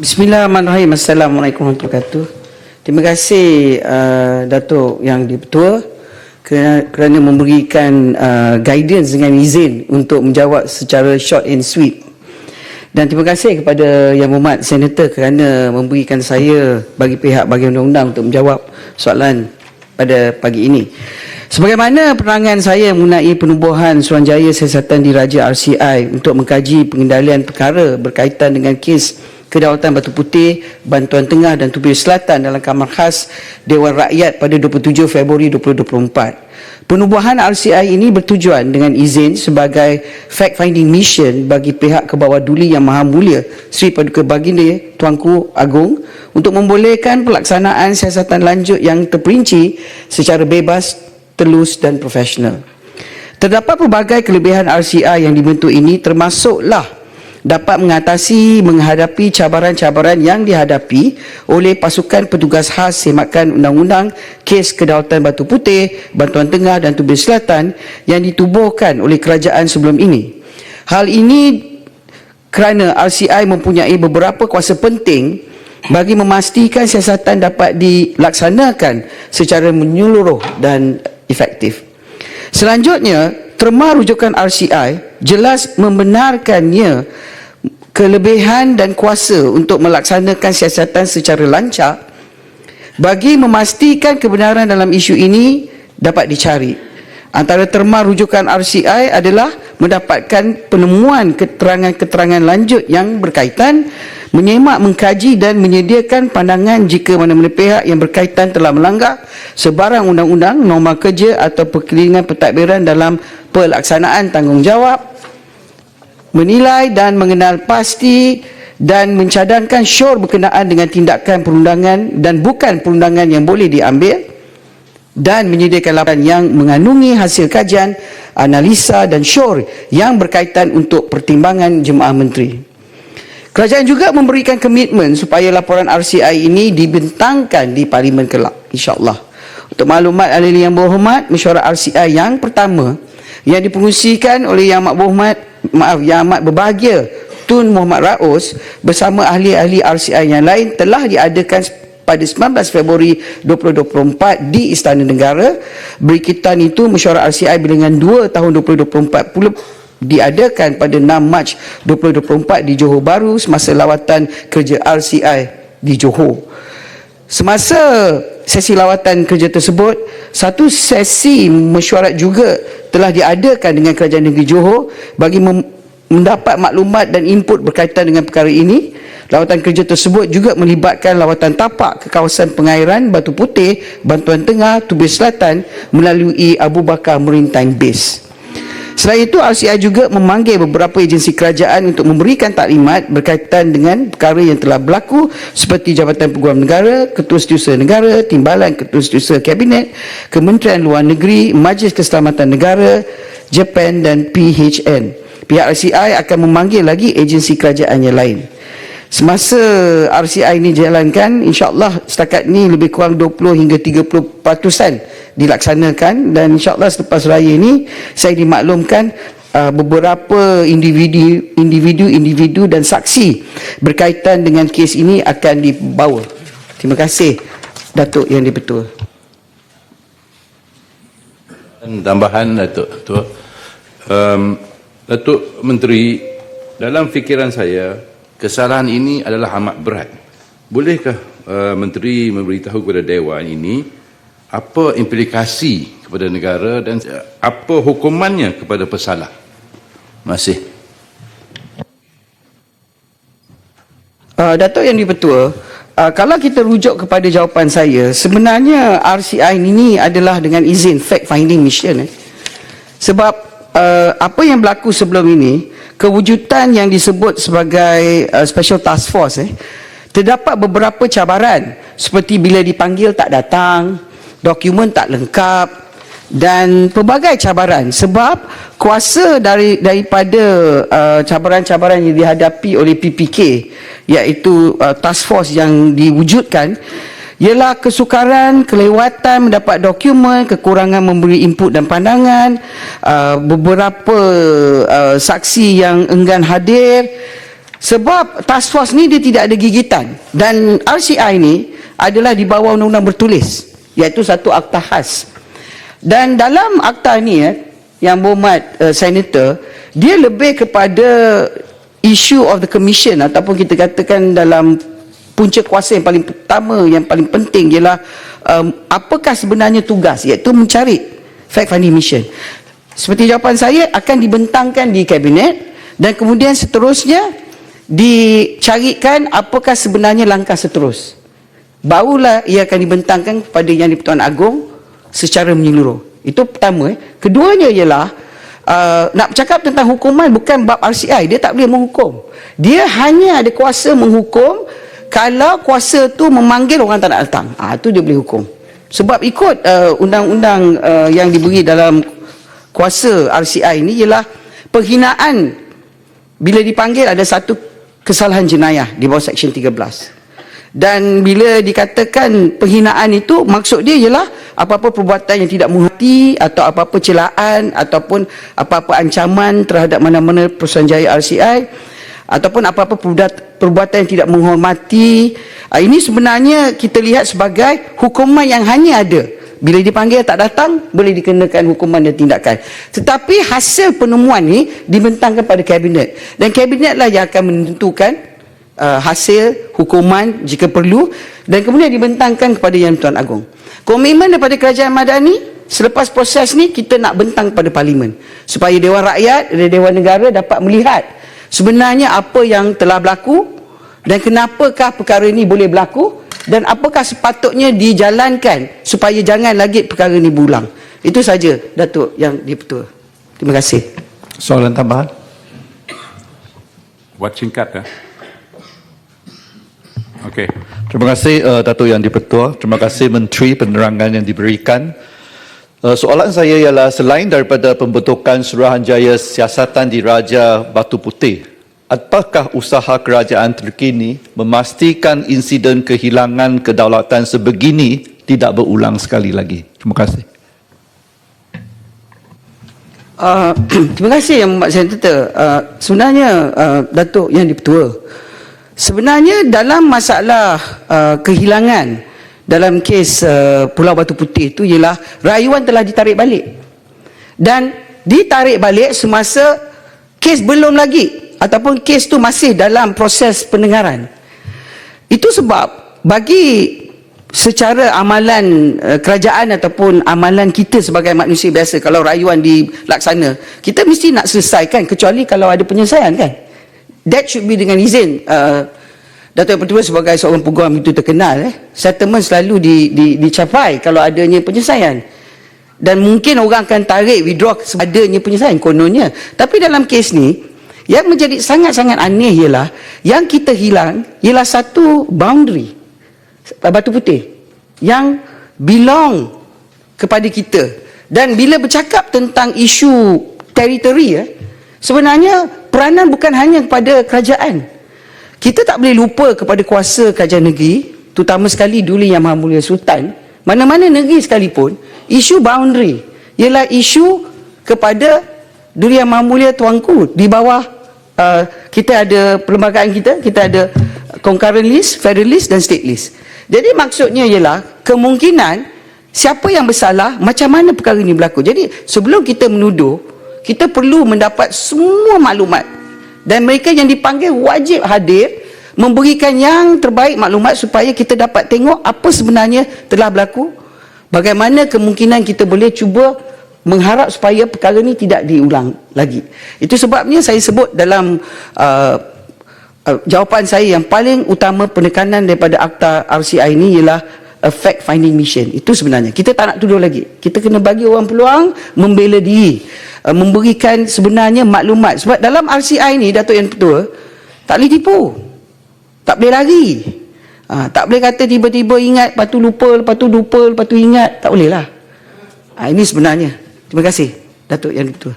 Bismillahirrahmanirrahim. Assalamualaikum warahmatullahi wabarakatuh. Terima kasih Datuk Yang di-Pertua kerana memberikan guidance dengan izin untuk menjawab secara short and sweet. Dan terima kasih kepada Yang Berhormat Senator kerana memberikan saya bagi pihak bahagian undang-undang untuk menjawab soalan pada pagi ini. Sebagaimana penerangan saya mengenai penubuhan Suruhanjaya Siasatan Diraja RCI untuk mengkaji pengendalian perkara berkaitan dengan kes Kedaulatan Batu Putih, Bantuan Tengah dan Tubir Selatan dalam Kamar Khas Dewan Rakyat pada 27 Februari 2024. Penubuhan RCI ini bertujuan dengan izin sebagai fact-finding mission bagi pihak Kebawah Duli Yang Maha Mulia Sri Paduka Baginda Tuanku Agong untuk membolehkan pelaksanaan siasatan lanjut yang terperinci secara bebas, telus dan profesional. Terdapat pelbagai kelebihan RCI yang dibentuk ini, termasuklah dapat menghadapi cabaran-cabaran yang dihadapi oleh pasukan petugas khas semakan undang-undang kes Kedaulatan Batu Putih, Bantuan Tengah dan Tubir Selatan yang ditubuhkan oleh kerajaan sebelum ini. Hal ini kerana RCI mempunyai beberapa kuasa penting bagi memastikan siasatan dapat dilaksanakan secara menyeluruh dan efektif. Selanjutnya, terma rujukan RCI jelas membenarkannya kelebihan dan kuasa untuk melaksanakan siasatan secara lancar bagi memastikan kebenaran dalam isu ini dapat dicari. Antara terma rujukan RCI adalah mendapatkan penemuan keterangan-keterangan lanjut yang berkaitan, menyemak, mengkaji dan menyediakan pandangan jika mana-mana pihak yang berkaitan telah melanggar sebarang undang-undang, norma kerja atau perkelilingan pentadbiran dalam pelaksanaan tanggungjawab, menilai dan mengenal pasti dan mencadangkan syur berkenaan dengan tindakan perundangan dan bukan perundangan yang boleh diambil, dan menyediakan laporan yang mengandungi hasil kajian, analisa dan syur yang berkaitan untuk pertimbangan jemaah menteri. Kerajaan juga memberikan komitmen supaya laporan RCI ini dibentangkan di Parlimen kelak, insya-Allah. Untuk maklumat ahli yang berhormat, mesyuarat RCI yang pertama yang dipengerusikan oleh Yang Amat Berbahagia Tun Muhammad Raus bersama ahli-ahli RCI yang lain telah diadakan pada 19 Februari 2024 di Istana Negara. Berikutan itu, mesyuarat RCI bilangan 2 tahun 2024 pula diadakan pada 6 Mac 2024 di Johor Bahru semasa lawatan kerja RCI di Johor. Semasa sesi lawatan kerja tersebut, satu sesi mesyuarat juga telah diadakan dengan Kerajaan Negeri Johor bagi mendapat maklumat dan input berkaitan dengan perkara ini. Lawatan kerja tersebut juga melibatkan lawatan tapak ke kawasan pengairan Batu Putih, Bantuan Tengah, Tubir Selatan melalui Abu Bakar Maritime Base. Selain itu, RCI juga memanggil beberapa agensi kerajaan untuk memberikan taklimat berkaitan dengan perkara yang telah berlaku seperti Jabatan Peguam Negara, Ketua Setiausaha Negara, Timbalan Ketua Setiausaha Kabinet, Kementerian Luar Negeri, Majlis Keselamatan Negara, Japan dan PHN. Pihak RCI akan memanggil lagi agensi kerajaan yang lain. Semasa RCI ini dijalankan, insya-Allah setakat ini lebih kurang 20 hingga 30% dilaksanakan, dan insya-Allah selepas raya ini saya dimaklumkan beberapa individu dan saksi berkaitan dengan kes ini akan dibawa. Terima kasih Datuk Yang di-Pertua. Tambahan Datuk Ketua. Datuk Menteri, dalam fikiran saya kesalahan ini adalah amat berat. Bolehkah Menteri memberitahu kepada Dewan ini apa implikasi kepada negara dan apa hukumannya kepada pesalah? Terima kasih. Datuk Yang di-Pertua, kalau kita rujuk kepada jawapan saya, sebenarnya RCI ini adalah dengan izin fact finding mission. Sebab apa yang berlaku sebelum ini, kewujudan yang disebut sebagai Special Task Force, terdapat beberapa cabaran seperti bila dipanggil tak datang, dokumen tak lengkap dan pelbagai cabaran. Sebab kuasa daripada cabaran-cabaran yang dihadapi oleh PPK, iaitu task force yang diwujudkan, ialah kesukaran, kelewatan mendapat dokumen, kekurangan memberi input dan pandangan, beberapa saksi yang enggan hadir, Sebab task force ni dia tidak ada gigitan, dan RCI ni adalah di bawah undang-undang bertulis, iaitu satu akta khas. Dan dalam akta ni yang berhormat senator, dia lebih kepada issue of the commission, ataupun kita katakan dalam punca kuasa yang paling pertama, yang paling penting ialah apakah sebenarnya tugas, iaitu mencari fact finding mission. Seperti jawapan saya, akan dibentangkan di kabinet dan kemudian seterusnya dicarikan apakah sebenarnya langkah seterus. Barulah ia akan dibentangkan kepada Yang di-Pertuan Agong secara menyeluruh. Itu pertama. Keduanya ialah nak bercakap tentang hukuman bukan bab RCI. Dia tak boleh menghukum. Dia hanya ada kuasa menghukum kalau kuasa tu memanggil orang tak nak datang. Itu dia boleh hukum. Sebab ikut undang-undang yang diberi dalam kuasa RCI ini ialah penghinaan bila dipanggil ada satu kesalahan jenayah di bawah Seksyen 13. Dan bila dikatakan penghinaan itu, maksud dia ialah apa-apa perbuatan yang tidak menghormati atau apa-apa celaan ataupun apa-apa ancaman terhadap mana-mana Perusahaanjaya RCI ataupun apa-apa perbuatan yang tidak menghormati. Ini sebenarnya kita lihat sebagai hukuman yang hanya ada. Bila dipanggil tak datang, boleh dikenakan hukuman dan tindakan. Tetapi hasil penemuan ni dibentangkan pada kabinet. Dan kabinetlah yang akan menentukan hasil hukuman jika perlu, dan kemudian dibentangkan kepada Yang di-Pertuan Agong. Komitmen daripada Kerajaan Madani, selepas proses ni kita nak bentang pada Parlimen, supaya Dewan Rakyat dan Dewan Negara dapat melihat sebenarnya apa yang telah berlaku dan kenapakah perkara ini boleh berlaku, dan apakah sepatutnya dijalankan supaya jangan lagi perkara ini berulang. Itu saja, Datuk Yang di-Pertua. Terima kasih. Soalan tambahan? Buat singkat Okey. Terima kasih Datuk Yang di-Pertua. Terima kasih Menteri penerangan yang diberikan. Soalan saya ialah, selain daripada pembentukan Suruhanjaya Siasatan Diraja Batu Putih, apakah usaha kerajaan terkini memastikan insiden kehilangan kedaulatan sebegini tidak berulang sekali lagi? Terima kasih. Terima kasih Yang Berhormat Senator. Sebenarnya Datuk Yang di-Pertua, sebenarnya dalam masalah kehilangan dalam kes Pulau Batu Putih itu ialah rayuan telah ditarik balik, dan ditarik balik semasa kes belum lagi ataupun kes tu masih dalam proses pendengaran. Itu sebab bagi secara amalan kerajaan ataupun amalan kita sebagai manusia biasa, kalau rayuan dilaksana, kita mesti nak selesaikan, kecuali kalau ada penyelesaian, kan. That should be dengan izin Datuk Yang Pertua sebagai seorang peguam itu terkenal, settlement selalu dicapai kalau adanya penyelesaian. Dan mungkin orang akan tarik withdraw adanya penyelesaian kononnya. Tapi dalam kes ni, yang menjadi sangat-sangat aneh ialah yang kita hilang ialah satu boundary Batu Putih yang belong kepada kita. Dan bila bercakap tentang isu teritori, sebenarnya peranan bukan hanya kepada kerajaan. Kita tak boleh lupa kepada kuasa kerajaan negeri, terutama sekali Duli Yang Maha Mulia Sultan. Mana-mana negeri sekalipun, isu boundary ialah isu kepada Duli Yang Maha Mulia Tuanku. Di bawah kita ada perlembagaan kita ada concurrent list, federal list dan state list. Jadi maksudnya ialah kemungkinan siapa yang bersalah, macam mana perkara ini berlaku. Jadi sebelum kita menuduh, kita perlu mendapat semua maklumat, dan mereka yang dipanggil wajib hadir memberikan yang terbaik maklumat supaya kita dapat tengok apa sebenarnya telah berlaku, bagaimana kemungkinan kita boleh cuba mengharap supaya perkara ini tidak diulang lagi. Itu sebabnya saya sebut dalam jawapan saya yang paling utama penekanan daripada akta RCI ini ialah fact finding mission. Itu sebenarnya kita tak nak tuduh lagi, kita kena bagi orang peluang membela diri, memberikan sebenarnya maklumat. Sebab dalam RCI ini, Datuk Yang Pertua, tak boleh tipu, tak boleh lari, tak boleh kata tiba-tiba ingat lepas tu lupa, lepas tu lupa, lepas tu ingat. Tak boleh lah. Ini sebenarnya. Terima kasih Datuk Yang Pertua.